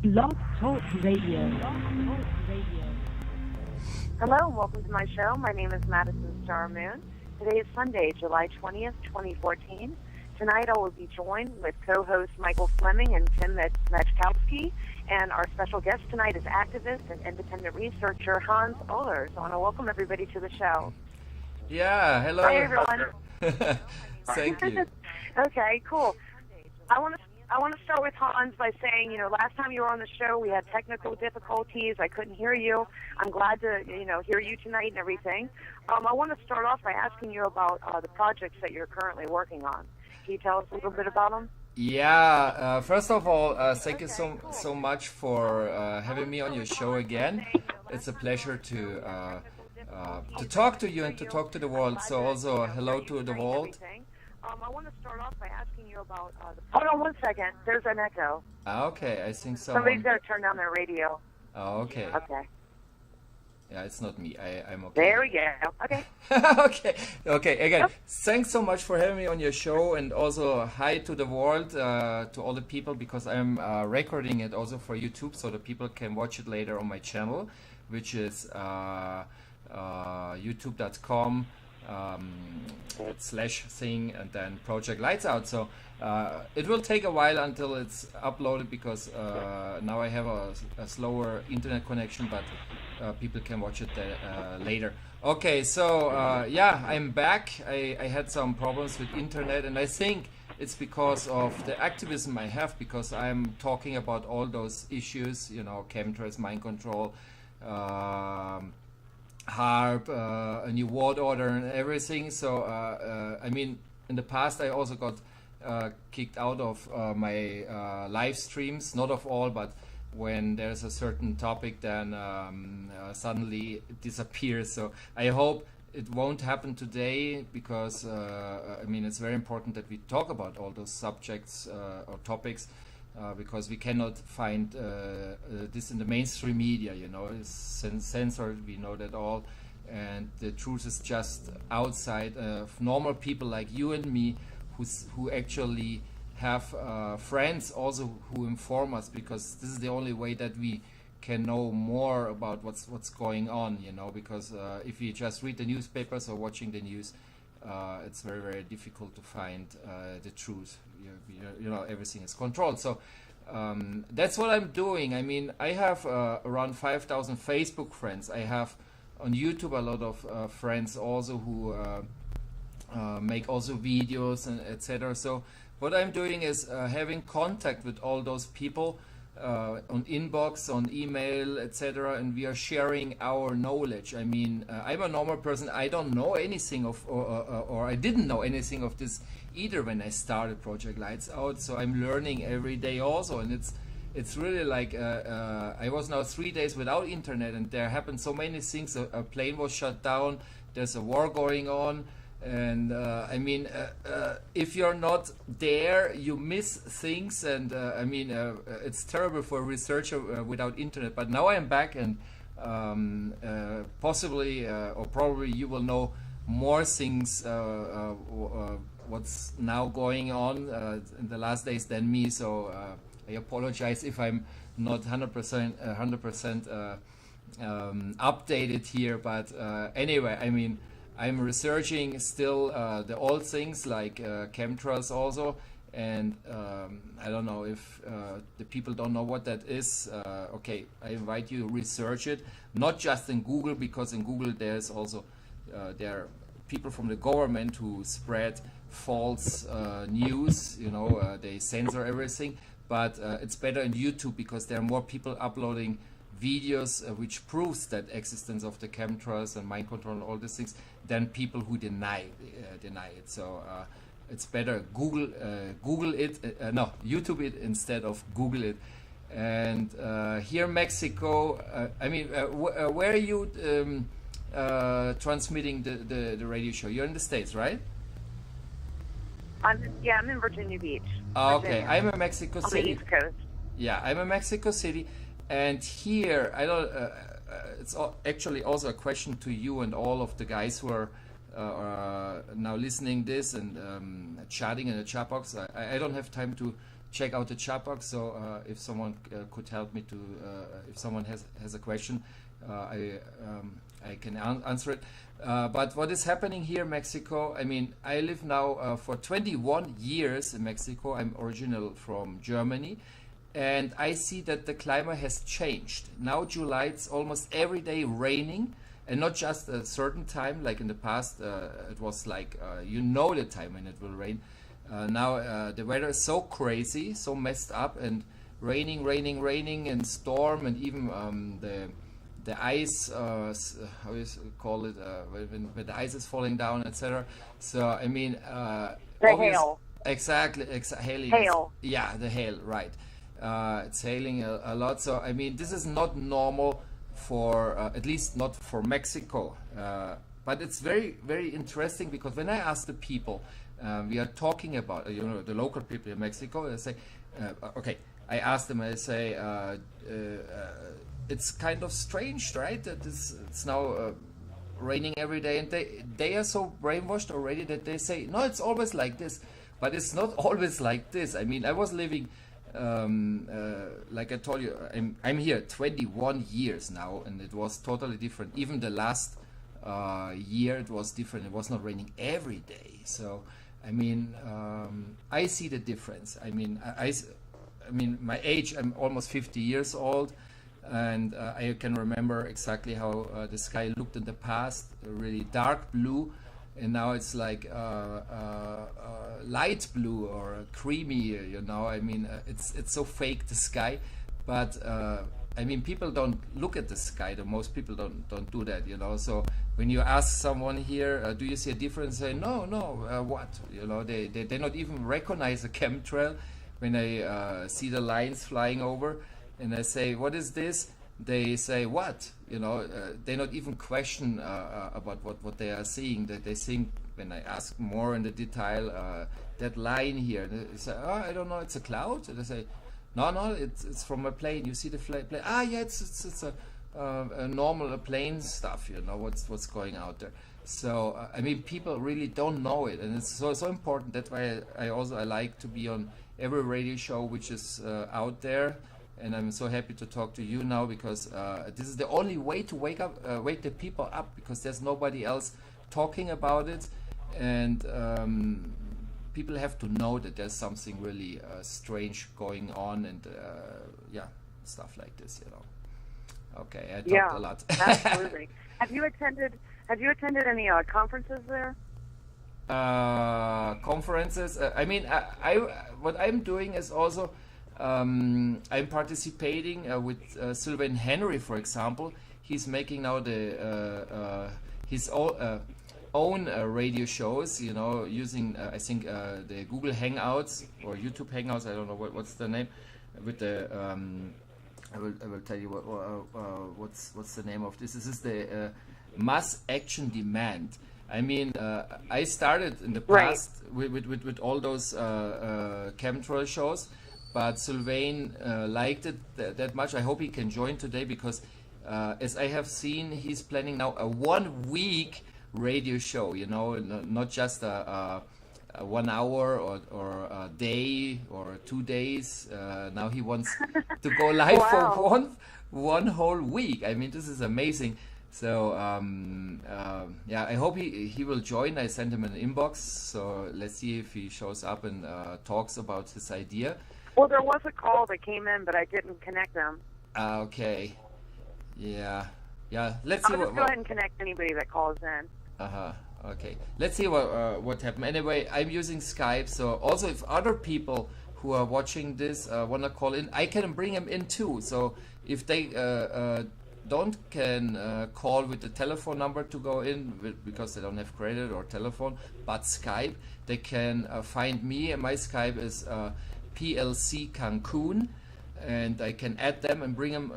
Blog Talk Radio. Hello and welcome to my show. My name is Madison Star Moon. Today is Sunday, July 20th, 2014. Tonight I will be joined with co-hosts Michael Fleming and Tim Machkowski. And our special guest tonight is activist and independent researcher Hans Oellers. I want to welcome everybody to the show. Yeah, hello. Hi, everyone. Thank you. Okay, cool. I want to start with Hans by saying, last time you were on the show, we had technical difficulties. I couldn't hear you. I'm glad to, hear you tonight and everything. I want to start off by asking you about the projects that you're currently working on. Can you tell us a little bit about them? Yeah, first of all, thank you so much for having me on your show again. It's a pleasure to talk to you and to talk to the world. So also, hello to the world. I want to start off by asking you about Hold on one second. There's an echo. Okay, I think so. Somebody's got to turn down their radio. Oh, okay. Okay. Yeah, it's not me. I'm okay. There we go. Okay. Okay. Again, thanks so much for having me on your show, and also hi to the world, to all the people, because I'm recording it also for YouTube, so the people can watch it later on my channel, which is youtube.com. /thing and then Project Lights Out. So it will take a while until it's uploaded, because now I have a slower internet connection, but people can watch it later. Okay, so yeah, I'm back. I had some problems with internet, and I think it's because of the activism I have, because I'm talking about all those issues, chemtrails, mind control, HARP, a new world order and everything. So I mean, in the past I also got kicked out of my live streams, not of all, but when there's a certain topic, then suddenly it disappears. So I hope it won't happen today, because I mean, it's very important that we talk about all those subjects or topics, because we cannot find this in the mainstream media, it's censored, we know that all, and the truth is just outside of normal people like you and me, who actually have friends also who inform us, because this is the only way that we can know more about what's going on, because if you just read the newspapers or watching the news, it's very, very difficult to find the truth. Everything is controlled. So that's what I'm doing. I mean, I have around 5,000 Facebook friends. I have on YouTube a lot of friends also who make also videos and etc. So what I'm doing is having contact with all those people on inbox, on email, etc., and we are sharing our knowledge. I mean, I'm a normal person. I don't know anything of, or I didn't know anything of this either when I started Project Lights Out. So I'm learning every day also, and it's really like I was now 3 days without internet, and there happened so many things. A plane was shut down. There's a war going on. And I mean, if you're not there, you miss things, and I mean, it's terrible for a researcher without internet. But now I'm back, and possibly or probably you will know more things what's now going on in the last days than me. So I apologize if I'm not 100% updated here. But anyway, I mean, I'm researching still the old things like chemtrails also, and I don't know if the people don't know what that is. Okay, I invite you to research it, not just in Google, because in Google there's also there are people from the government who spread false news. They censor everything, but it's better in YouTube, because there are more people uploading videos which proves that existence of the chemtrails and mind control and all these things than people who deny it. So it's better Google it, no, YouTube it instead of Google it. And here in Mexico, I mean, where are you transmitting the radio show? You're in the States, right? I'm in Virginia Beach. Okay, I'm in Mexico City. On the East Coast. Yeah, I'm in Mexico City. And here, I don't. It's actually also a question to you and all of the guys who are now listening this and chatting in the chat box. I don't have time to check out the chat box, so if someone could help me to, if someone has a question, I can answer it. But what is happening here in Mexico, I mean, I live now for 21 years in Mexico. I'm original from Germany, and I see that the climate has changed. Now July, it's almost every day raining, and not just a certain time, like in the past, it was like, you know the time when it will rain. Now the weather is so crazy, so messed up, and raining, and storm, and even the ice, how you call it, when the ice is falling down, etc. So I mean, the hail. Exactly, hailing. Hail. Yeah, the hail, right. It's hailing a lot. So I mean, this is not normal for at least not for Mexico. But it's very, very interesting, because when I ask the people, we are talking about, you know, the local people in Mexico, they say, okay, I ask them, I say, it's kind of strange, right? That it's now raining every day, and they are so brainwashed already that they say, no, it's always like this. But it's not always like this. I mean, I was living, like I told you, I'm here 21 years now, and it was totally different. Even the last year, it was different. It was not raining every day. So, I mean, I see the difference. I mean, I mean, my age, I'm almost 50 years old, and I can remember exactly how the sky looked in the past, really dark blue, and now it's like light blue or creamy, you know. I mean, it's so fake, the sky, but I mean, people don't look at the sky. Most people don't do that, you know. So when you ask someone here, do you see a difference? Say no, what? You know, they not even recognize a chemtrail when they see the lines flying over, and I say, what is this? They say, what? You know, they not even question about what they are seeing. That they think, when I ask more in the detail, that line here, they say, oh, I don't know, it's a cloud. And they say, no, it's from a plane. You see the plane? Ah, yeah, it's a normal plane stuff. You know what's going out there. So I mean, people really don't know it, and it's so important. That's why I like to be on every radio show which is out there. And I'm so happy to talk to you now, because this is the only way to wake the people up, because there's nobody else talking about it, and people have to know that there's something really strange going on, and yeah, stuff like this, you know. Okay, I talked a lot. Absolutely. Have you attended any conferences there? Conferences. I mean, I what I'm doing is also. I'm participating with Sylvain Henry, for example. He's making now his own radio shows, you know, using I think the Google Hangouts or YouTube Hangouts. I don't know what's the name. With the I will tell you what's the name of this. This is the Mass Action Demand. I mean, I started in the past with all those chemtrail shows. But Sylvain liked it that much. I hope he can join today, because as I have seen, he's planning now a 1 week radio show, you know, not just a 1 hour or a day or 2 days. Now he wants to go live for one whole week. I mean, this is amazing. So yeah, I hope he will join. I sent him an inbox, so let's see if he shows up and talks about his idea. Well, there was a call that came in, but I didn't connect them. Okay. Yeah. Let's see. I'll just go ahead and connect anybody that calls in. Okay. Let's see what happened. Anyway, I'm using Skype, so also if other people who are watching this wanna call in, I can bring them in too. So if they can call with the telephone number to go in because they don't have credit or telephone, but Skype, they can find me, and my Skype is PLC Cancun, and I can add them and bring them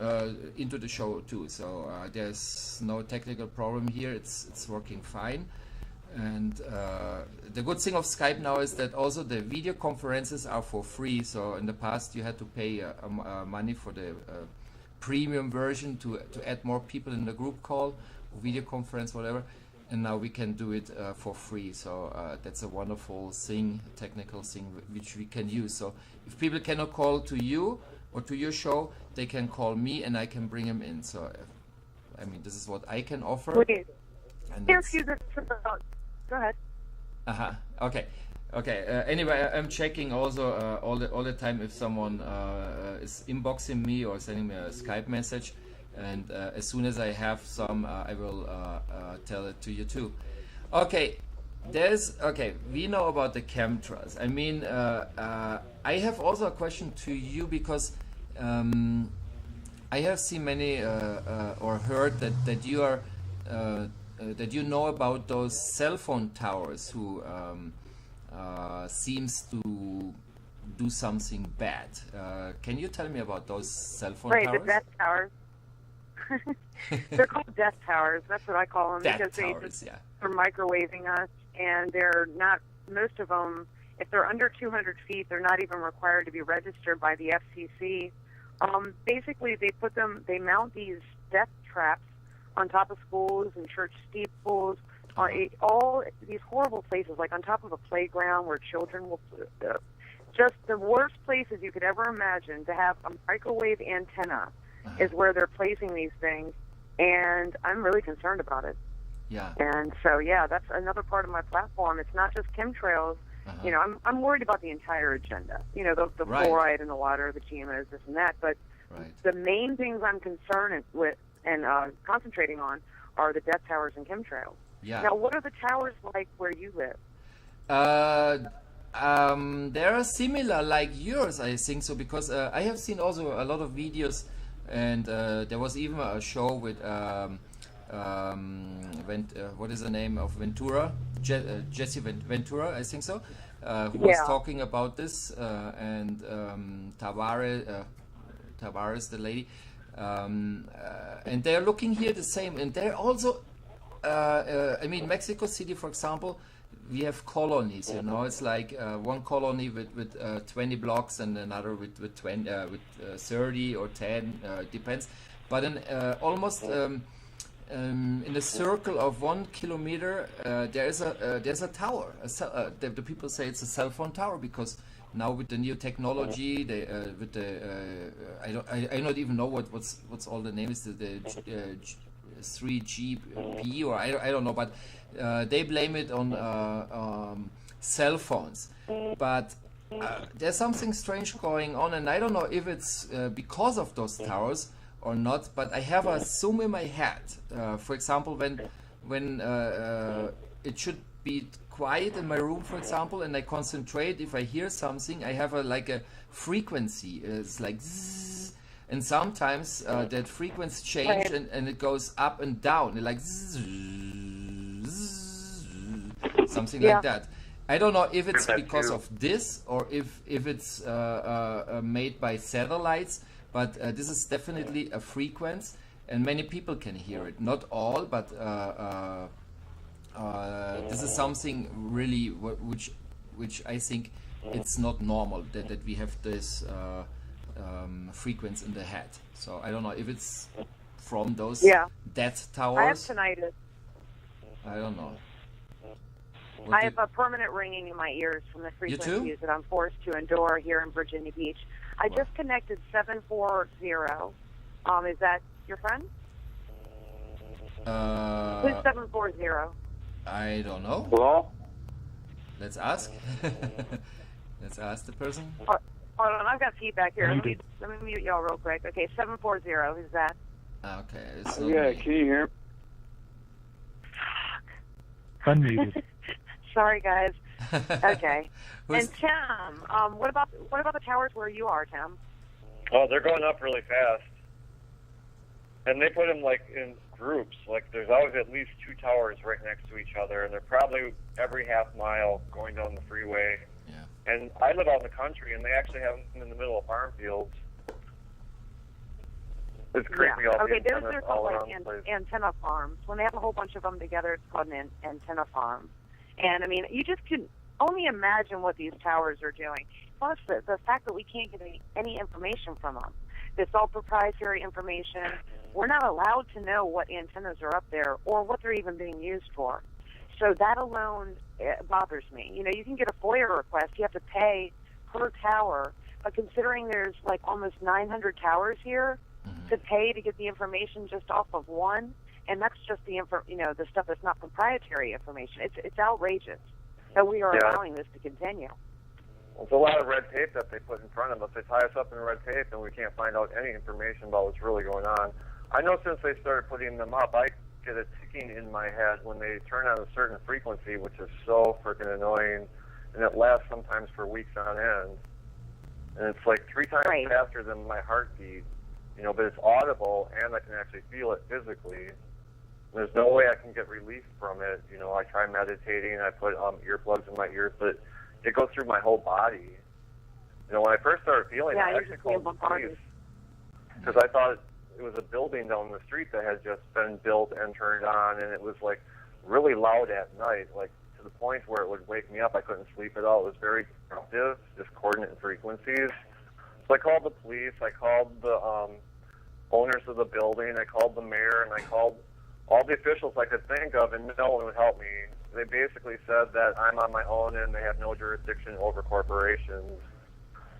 into the show too. So there's no technical problem here. It's working fine. And the good thing of Skype now is that also the video conferences are for free. So in the past you had to pay money for the premium version to add more people in the group call, video conference, whatever. and now we can do it for free. So that's a wonderful thing, technical thing which we can use. So if people cannot call to you or to your show, they can call me and I can bring them in. So I mean, this is what I can offer. Wait, And go ahead. Okay. Anyway, I'm checking also all the time if someone is inboxing me or sending me a Skype message, and as soon as I have some, I will tell it to you too. Okay, we know about the chemtrails. I mean, I have also a question to you because I have seen many or heard that you are that you know about those cell phone towers who seems to do something bad. Can you tell me about those cell phone towers? Right, the death towers. They're called death towers. That's what I call them. Death because towers, they're microwaving us, and they're not, most of them, if they're under 200 feet, they're not even required to be registered by the FCC. Basically, they mount these death traps on top of schools and church steeples, all these horrible places, like on top of a playground where children will, just the worst places you could ever imagine to have a microwave antenna is where they're placing these things, and I'm really concerned about it. Yeah. And so, yeah, that's another part of my platform. It's not just chemtrails. You know, I'm worried about the entire agenda. You know, the fluoride in the water, the GMOs, this and that. But the main things I'm concerned with and concentrating on are the death towers and chemtrails. Yeah. Now, what are the towers like where you live? They are similar like yours, I think so, because I have seen also a lot of videos, and there was even a show with what is the name of Ventura? Jesse Ventura, I think so, who was talking about this, and Tavares, the lady, and they're looking here the same, and they're also, I mean, Mexico City, for example, we have colonies, you know, it's like one colony with 20 blocks and another with 20, with 30 or 10, depends, but in almost in a circle of 1 kilometer, there's a tower. The people say it's a cell phone tower because now with the new technology, with the I don't even know what's all the names, the 3GP or I don't know, but they blame it on cell phones. But there's something strange going on, and I don't know if it's because of those towers or not, but I have a zoom in my head. For example, when it should be quiet in my room, for example, and I concentrate, if I hear something, I have like a frequency. It's like zzz, and sometimes that frequency change and it goes up and down, like zzz, something like that. I don't know if it's because of this or if it's made by satellites. But this is definitely a frequency, and many people can hear it. Not all, but this is something really which I think it's not normal that we have this frequency in the head. So I don't know if it's from those death towers. I have tinnitus. I don't know. I have a permanent ringing in my ears from the frequencies that I'm forced to endure here in Virginia Beach. I just connected 740. Is that your friend? Who's 740? I don't know. Hello? Let's ask. Let's ask the person. Hold on, I've got feedback here. Let me mute y'all real quick. Okay, 740. Who's that? Okay. Yeah, can you hear me? Unmuted. Sorry, guys. Okay. And Tim, what about the towers where you are, Tim? Oh, they're going up really fast, and they put them like in groups. Like there's always at least 2 towers right next to each other, and they're probably every half mile going down the freeway. Yeah. And I live out in the country, and they actually have them in the middle of farm fields. It's creepy. Yeah. Okay, they're called like antenna farms. When they have a whole bunch of them together, it's called an antenna farm. And I mean, you just can only imagine what these towers are doing. Plus, the fact that we can't get any information from them. It's all proprietary information. We're not allowed to know what antennas are up there or what they're even being used for. So that alone bothers me. You know, you can get a FOIA request. You have to pay per tower. But considering there's like almost 900 towers here, to pay to get the information just off of one, and that's just the the stuff that's not proprietary information. It's outrageous that we are allowing this to continue. Well, it's a lot of red tape that they put in front of us. They tie us up in red tape, and we can't find out any information about what's really going on. I know since they started putting them up, I get a ticking in my head when they turn on a certain frequency, which is so freaking annoying, and it lasts sometimes for weeks on end. And it's like 3 times faster than my heartbeat, but it's audible, and I can actually feel it physically. There's no way I can get relief from it. I try meditating, I put earplugs in my ears, but it goes through my whole body. When I first started feeling it, I actually called the police because I thought it was a building down the street that had just been built and turned on, and it was like really loud at night, like to the point where it would wake me up. I couldn't sleep at all. It was very disruptive, discordant frequencies. So I called the police, I called the owners of the building, I called the mayor, and I called all the officials I could think of, and no one would help me. They basically said that I'm on my own and they have no jurisdiction over corporations.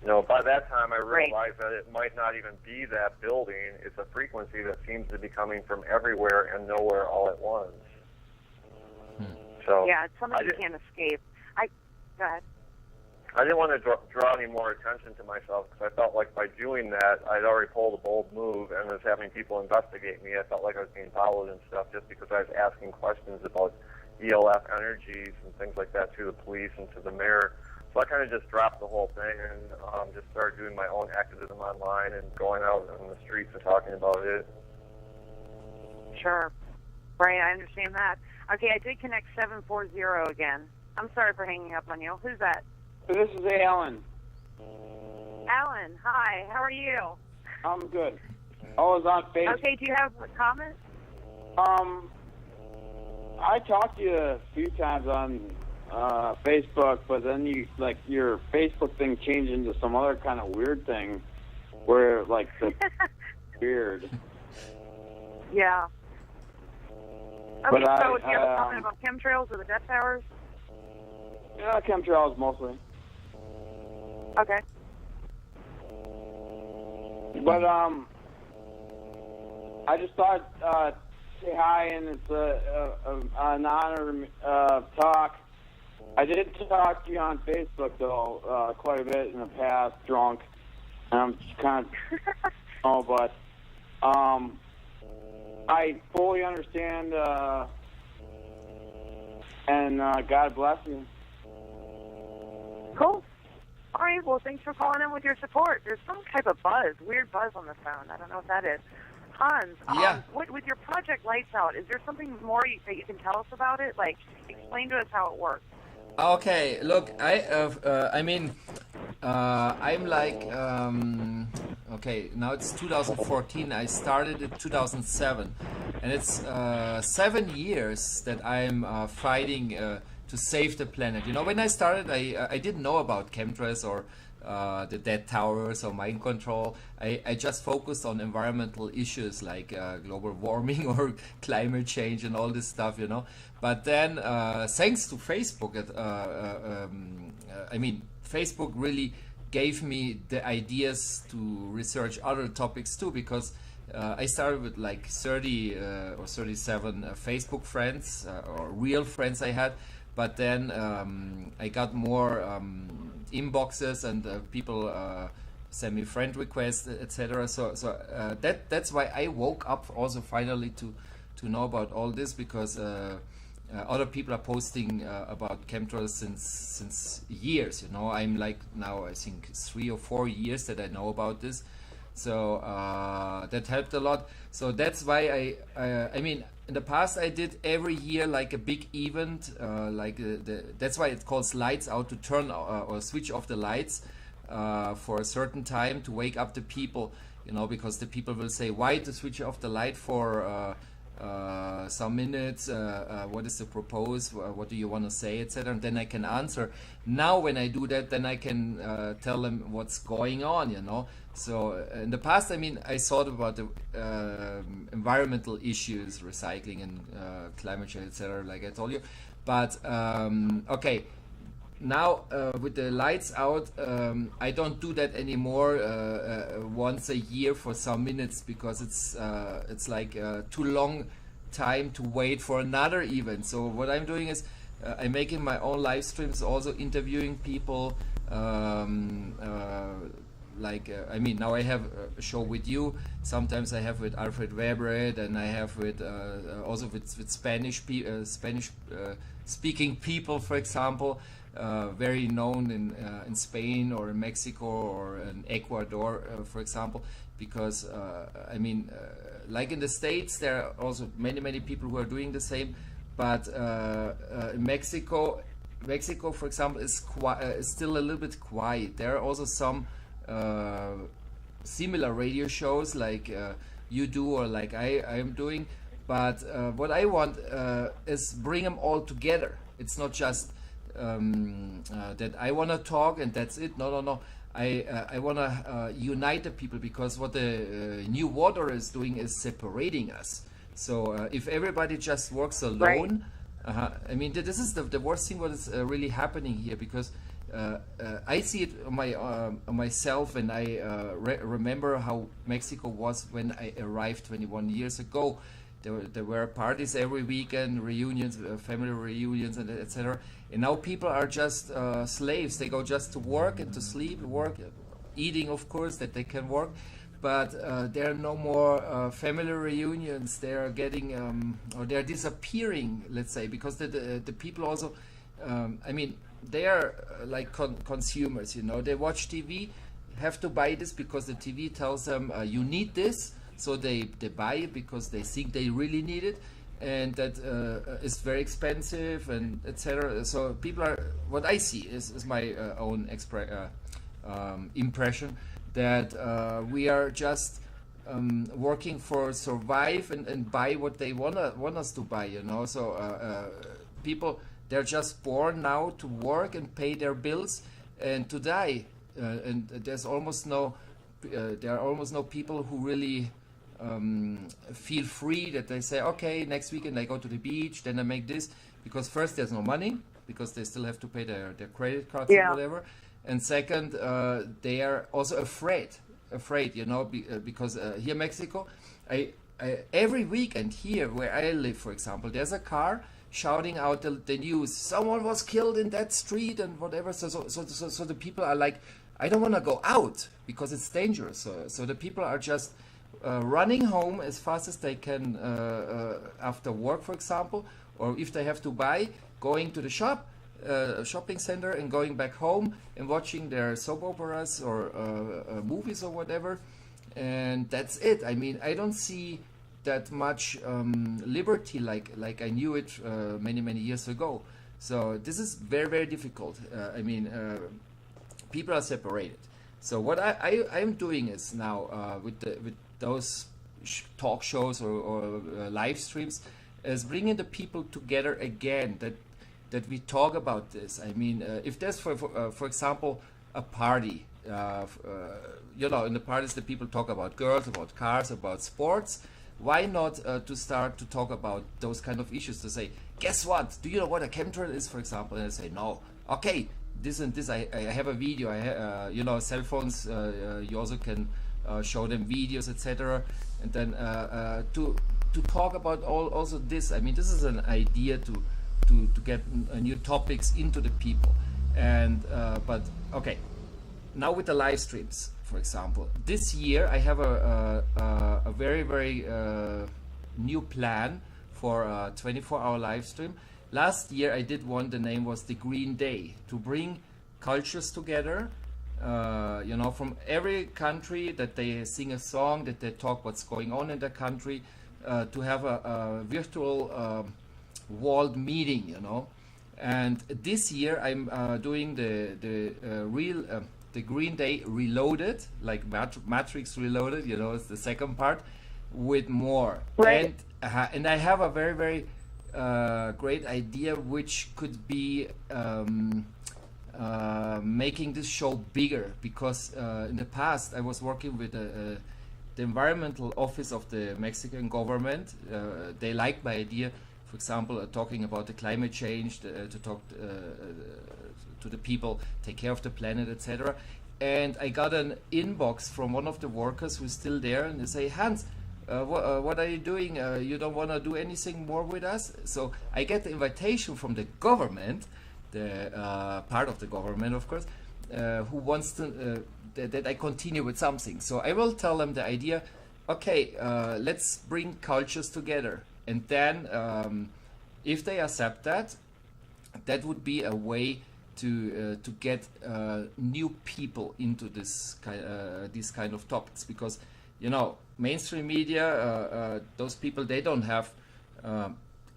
By that time I realized that it might not even be that building. It's a frequency that seems to be coming from everywhere and nowhere all at once. So yeah, it's something you can't escape. Go ahead. I didn't want to draw any more attention to myself because I felt like by doing that, I'd already pulled a bold move and was having people investigate me. I felt like I was being followed and stuff just because I was asking questions about ELF energies and things like that to the police and to the mayor. So I kind of just dropped the whole thing and just started doing my own activism online and going out on the streets and talking about it. Sure. Right, I understand that. Okay, I did connect 740 again. I'm sorry for hanging up on you. Who's that? This is Alan. Alan, hi. How are you? I'm good. I was on Facebook. Okay, do you have a comment? I talked to you a few times on Facebook, but then your Facebook thing changed into some other kind of weird thing where weird. Yeah. Okay, But so do you have a comment about chemtrails or the death towers? Yeah, chemtrails mostly. Okay. But I just thought say hi, and it's an honor to talk. I did talk to you on Facebook though quite a bit in the past, drunk. And I'm just kind of but I fully understand, and God bless you. Cool. All right, well, thanks for calling in with your support. There's some type of weird buzz on the phone. I don't know what that is. Hans, with your project Lights Out, is there something more that you can tell us about it? Like, explain to us how it works. Okay, look, I'm like, okay, now it's 2014, I started in 2007, and it's 7 years that I'm fighting to save the planet. When I started, I didn't know about chemtrails or the dead towers or mind control. I just focused on environmental issues like global warming or climate change and all this stuff, But then, thanks to Facebook, Facebook really gave me the ideas to research other topics too, because I started with like 30 or 37 Facebook friends or real friends I had. But then I got more inboxes and people send me friend requests, etc. So that's why I woke up also finally to know about all this, because other people are posting about chemtrails since years. I'm like now I think 3 or 4 years that I know about this. So that helped a lot. So that's why I mean. In the past, I did every year like a big event, that's why it calls Lights Out, to turn or switch off the lights for a certain time to wake up the people, because the people will say, why to switch off the light for some minutes, what is the propose, what do you want to say, etc., and then I can answer. Now when I do that, then I can tell them what's going on, you know. So in the past, I mean, I thought about the environmental issues, recycling and climate change, etc., like I told you. But okay, now with the lights out, I don't do that anymore once a year for some minutes, because it's like too long time to wait for another event. So what I'm doing is I'm making my own live streams, also interviewing people. I mean, now I have a show with you. Sometimes I have with Alfred Weber, and I have with also with Spanish speaking people, for example, very known in Spain or in Mexico or in Ecuador, for example, because I mean, like in the States, there are also many people who are doing the same, but in Mexico, for example, is still a little bit quiet. There are also some similar radio shows like you do or like I am doing, but what I want is bring them all together. It's not just that I want to talk and that's it. No. I want to unite the people, because what the new water is doing is separating us. So if everybody just works alone, I mean, this is the worst thing what is really happening here, because I see it on myself, and I remember how Mexico was when I arrived 21 years ago. There were parties every weekend, reunions, family reunions, and etc. And now people are just slaves. They go just to work and to sleep, work, eating, of course, that they can work. But there are no more family reunions. They are getting, or they are disappearing, let's say, because the people also, I mean, they are like consumers, you know. They watch TV, have to buy this because the TV tells them you need this. So they buy it because they think they really need it, and that is very expensive, and etc. So people are, what I see is my own impression, that we are just working for survive and buy what they want us to buy, you know. So people, they're just born now to work and pay their bills and to die, and there's almost no there are almost no people who really feel free, that they say, okay, next weekend I go to the beach, then I make this, because first there's no money, because they still have to pay their credit cards and whatever, and second they are also afraid, you know, because here in Mexico, I every weekend here where I live, for example, there's a car shouting out the news, someone was killed in that street and whatever. So the people are like, I don't want to go out because it's dangerous. So the people are just running home as fast as they can after work, for example, or if they have to buy, going to the shopping center and going back home and watching their soap operas or movies or whatever, and that's it. I mean, I don't see that much liberty like I knew it many years ago. So this is very difficult. I mean, people are separated. So what I'm doing is now with those talk shows or live streams, is bringing the people together again, that we talk about this. I mean, if there's for example a party, you know, in the parties the people talk about girls, about cars, about sports. Why not to start to talk about those kind of issues, to say, guess what, do you know what a chemtrail is, for example? And I say, no. Okay, this and this, I have a video. You know, cell phones, you also can show them videos, etc. And then to talk about also this. I mean, this is an idea to get new topics into the people. And but okay, now with the live streams, for example, this year I have a very new plan for a 24-hour live stream. Last year I did one, the name was the Green Day, to bring cultures together, you know, from every country, that they sing a song, that they talk what's going on in the country, to have a virtual world meeting, you know. And this year I'm doing the Green Day Reloaded, like Matrix Reloaded, you know, it's the second part, with more. Right. And I have a very, very great idea, which could be making this show bigger, because in the past I was working with the environmental office of the Mexican government. They liked my idea, for example, talking about the climate change, to talk to the people, take care of the planet, etc. And I got an inbox from one of the workers who's still there, and they say, Hans, what are you doing? You don't want to do anything more with us? So I get the invitation from the government, the part of the government, of course, who wants to that I continue with something. So I will tell them the idea. Okay, let's bring cultures together, and then if they accept that, that would be a way to get new people into this these kind of topics, because mainstream media, those people, they don't have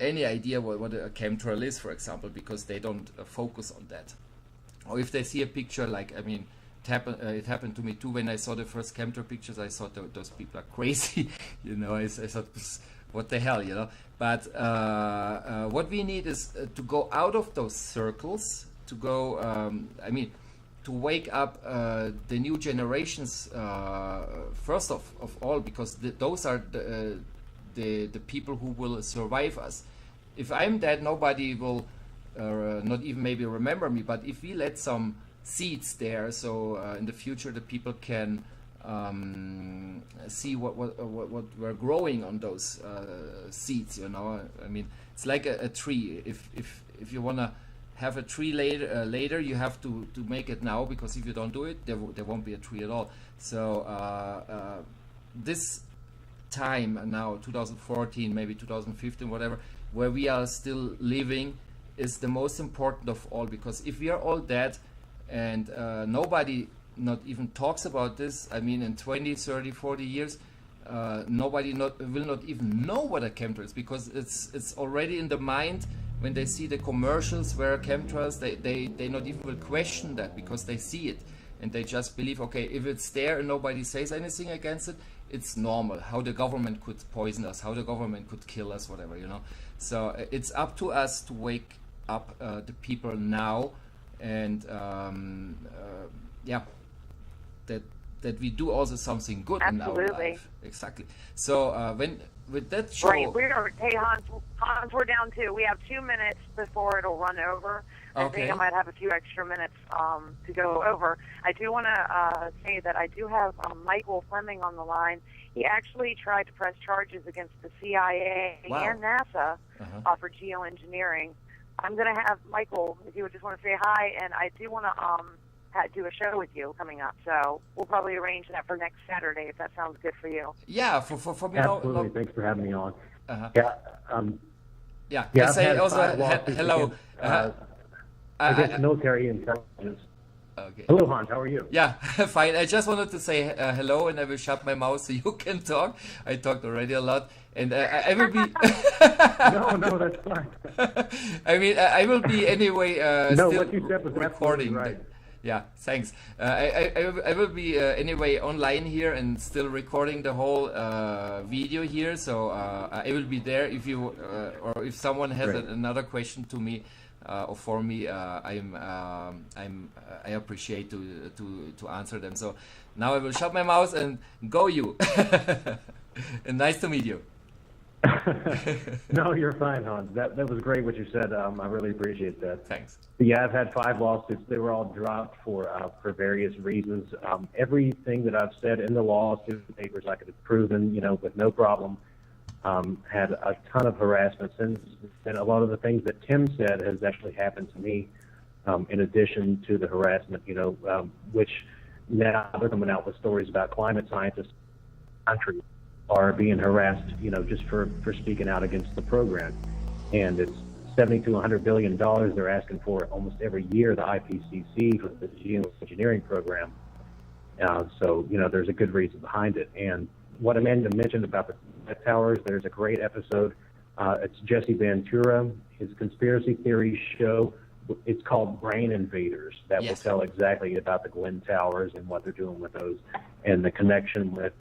any idea what a chemtrail is, for example, because they don't focus on that. Or if they see a picture, like, I mean, it happened to me too. When I saw the first chemtrail pictures, I thought those people are crazy. I thought, what the hell, But what we need is to go out of those circles, to go, to wake up the new generations first of all, because those are the people who will survive us. If I'm dead, nobody will not even maybe remember me, but if we let some seeds there, so in the future the people can see what we're growing on those seeds. I mean, it's like a tree. If you want to have a tree later, you have to make it now, because if you don't do it, there won't be a tree at all. So this time now, 2014, maybe 2015, whatever, where we are still living, is the most important of all, because if we are all dead and nobody not even talks about this, I mean, in 20, 30, 40 years, nobody will not even know what a chemtrail is, because it's already in the mind. When they see the commercials where chemtrails, they not even will question that, because they see it and they just believe, okay, if it's there and nobody says anything against it, it's normal. How the government could poison us, how the government could kill us, whatever, So it's up to us to wake up the people now, and that we do also something good in our life. Exactly. So with that show, right, hey Hans, we're down to, we have 2 minutes before it'll run over. I think I might have a few extra minutes to go over. I do want to say that I do have Michael Fleming on the line. He actually tried to press charges against the CIA and NASA for geoengineering. I'm going to have Michael, if you would just want to say hi, and I do want to do a show with you coming up, so we'll probably arrange that for next Saturday, if that sounds good for you. Yeah, for me. Absolutely. Thanks for having me on. Yeah. Say also hello. Against military intelligence. Okay. Hello, Hans. How are you? Yeah, fine. I just wanted to say hello, and I will shut my mouth so you can talk. I talked already a lot, and I will be. No, that's fine. I mean, I will be anyway. No, still what you said was recording. Right. Yeah, thanks. I will be anyway online here and still recording the whole video here. So I will be there if you or if someone has another question to me. Or for me, I appreciate to answer them. So now I will shut my mouth and go you. And nice to meet you. No, you're fine, Hans. That was great what you said. I really appreciate that. Thanks. Yeah, I've had 5 lawsuits. They were all dropped for various reasons. Everything that I've said in the lawsuit papers, I could have proven, with no problem. Had a ton of harassment since, and a lot of the things that Tim said has actually happened to me, in addition to the harassment, which now they're coming out with stories about climate scientists in the country are being harassed, just for speaking out against the program. And it's $70 to $100 billion they're asking for almost every year, the IPCC, for the geoengineering program. So, there's a good reason behind it. And what Amanda mentioned about the towers, there's a great episode. It's Jesse Ventura, his conspiracy theory show. It's called Brain Invaders. That will tell exactly about the Glen Towers and what they're doing with those, and the connection with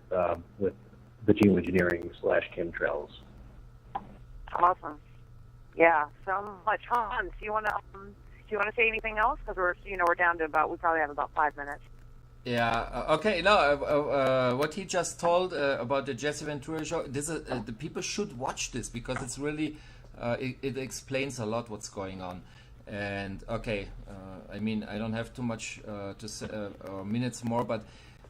the geoengineering / chemtrails. Awesome. Yeah, so much. Hans, do you want to say anything else? Because we're down to we probably have about 5 minutes. Yeah. Okay. No. What he just told about the Jesse Ventura show. This is the people should watch this because it's really it explains a lot what's going on. And okay, I mean I don't have too much to say, minutes more, but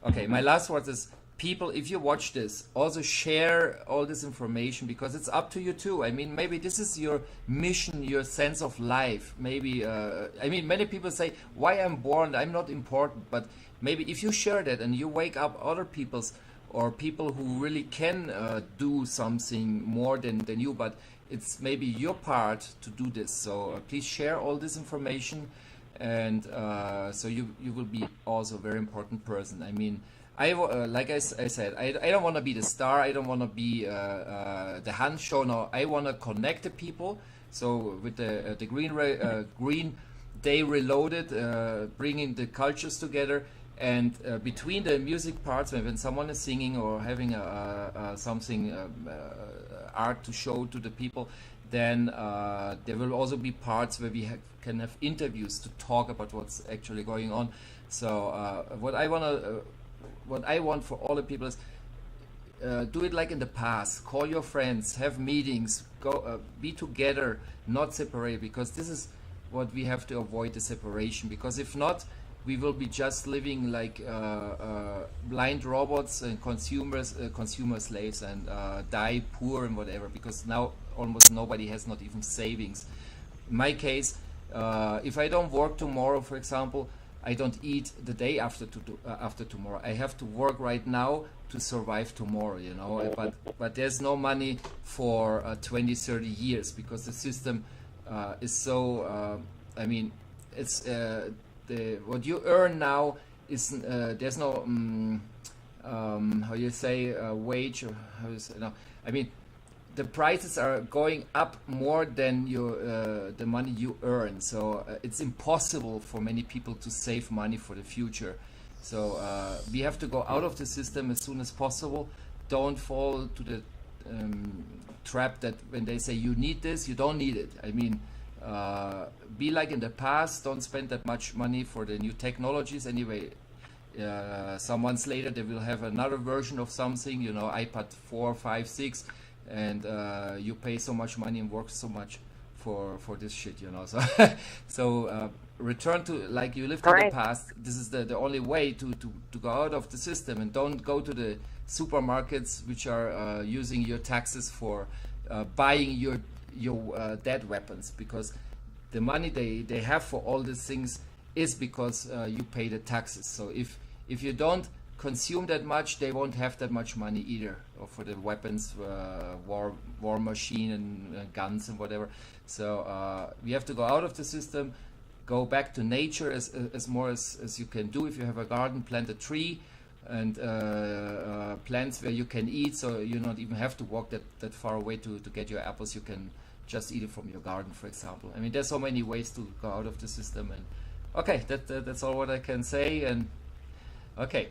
okay. My last words is people, if you watch this, also share all this information because it's up to you too. I mean, maybe this is your mission, your sense of life. Maybe I mean, many people say, "Why I'm born? I'm not important." But maybe if you share that and you wake up other people's or people who really can do something more than you, but it's maybe your part to do this. So please share all this information, and so you will be also a very important person. I mean, like I said, I don't want to be the star. I don't want to be the Hans show. No, I want to connect the people. So with the Green Day Reloaded, bringing the cultures together. And between the music parts, when someone is singing or having something art to show to the people, then there will also be parts where we can have interviews to talk about what's actually going on. So what I want for all the people is do it like in the past. Call your friends, have meetings, go be together, not separate, because this is what we have to avoid, the separation. Because if not, we will be just living like blind robots and consumer slaves, and die poor and whatever, because now almost nobody has not even savings. In my case, if I don't work tomorrow, for example, I don't eat the day after tomorrow. I have to work right now to survive tomorrow, you know. But there's no money for 20, 30 years because the system is so. I mean, it's what you earn now is there's no how you say wage, or how you say, no. I mean, the prices are going up more than the money you earn, so it's impossible for many people to save money for the future. So we have to go out of the system as soon as possible. Don't fall to the trap that when they say you need this, you don't need it. I mean, be like in the past. Don't spend that much money for the new technologies anyway. Some months later they will have another version of something, you know, iPad 4, 5, 6, and you pay so much money and work so much for this shit, you know. So so return to like you lived in the past. This is the only way to go out of the system, and don't go to the supermarkets which are using your taxes for buying your dead weapons, because the money they have for all these things is because you pay the taxes. So if you don't consume that much, they won't have that much money either, or for the weapons, war machine and guns and whatever. So we have to go out of the system, go back to nature as more as you can do. If you have a garden, plant a tree and plants where you can eat, so you don't even have to walk that far away to get your apples. You can just eat it from your garden, for example. I mean, there's so many ways to go out of the system. And okay, that's all what I can say. And okay.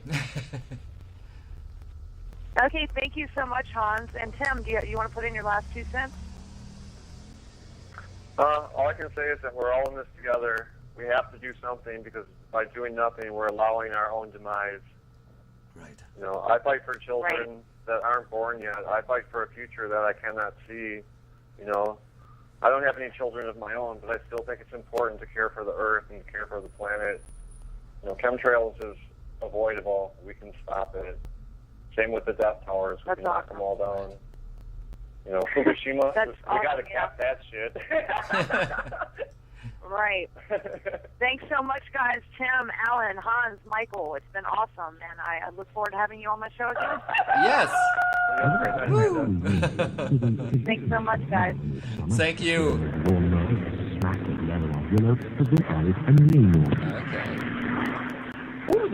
Okay, thank you so much, Hans. And Tim, do you want to put in your last 2 cents? All I can say is that we're all in this together. We have to do something, because by doing nothing, we're allowing our own demise. Right. You know, I fight for children that aren't born yet. I fight for a future that I cannot see. You know, I don't have any children of my own, but I still think it's important to care for the earth and care for the planet. You know, chemtrails is avoidable. We can stop it. Same with the death towers. We can knock them all down. You know, Fukushima, we got to cap that shit. Right. Thanks so much, guys. Tim, Alan, Hans, Michael. It's been awesome, and I look forward to having you on my show again. Yes. Thanks so much, guys. Thank you. Okay.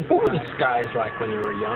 What were the skies like when you were young?